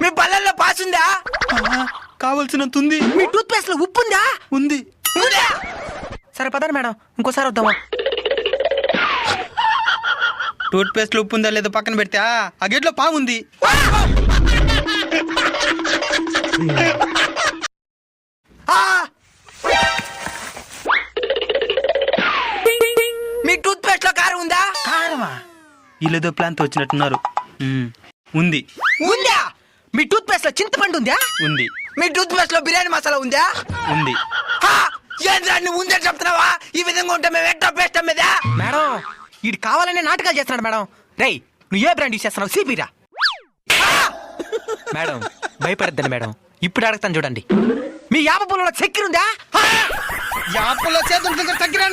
మీ బల్లల్లో పాసుందా? కావలసినంత ఉంది. మీ tooth paste లో ఉప్పు ఉందా? ఉంది. సరే పదండి మేడం, ఇంకోసారి వద్దామా? టూత్ పేస్ట్ లో ఉప్పు ఉందా లేదో పక్కన పెడితే ఆ గేట్లో పాము ఉంది. మీ టూత్ పేస్ట్ లో కారం ఉందా? కారమా? వీళ్ళేదో ప్లాన్ తో వచ్చినట్టున్నారు. ఉంది. ఉందా? మీ టూత్ పేస్ట్ లో చింతపండు ఉందా? ఉంది. మీ టూత్ పేస్ట్ లో బిర్యానీ మసాలా ఉందా? ఉంది. ఏంద్రాన్ని ఉందని చెప్తున్నావా? ఈ విధంగా ఉంటే మేము ఎట్లా పేస్ట్ మీద? మేడం వీడు కావాలనే నాటకాలు చేస్తున్నాడు మేడం. రేయ్ నువ్వు ఏ బ్రాండ్ యూస్ చేస్తున్నావు? సిపిరా. మేడం భయపడద్దండి మేడం, ఇప్పుడు అడుగుతాను చూడండి. మీ యాప పొలంలో చక్కెర ఉందా? యాపల్లో చేతులు దగ్గర తగ్గిరా.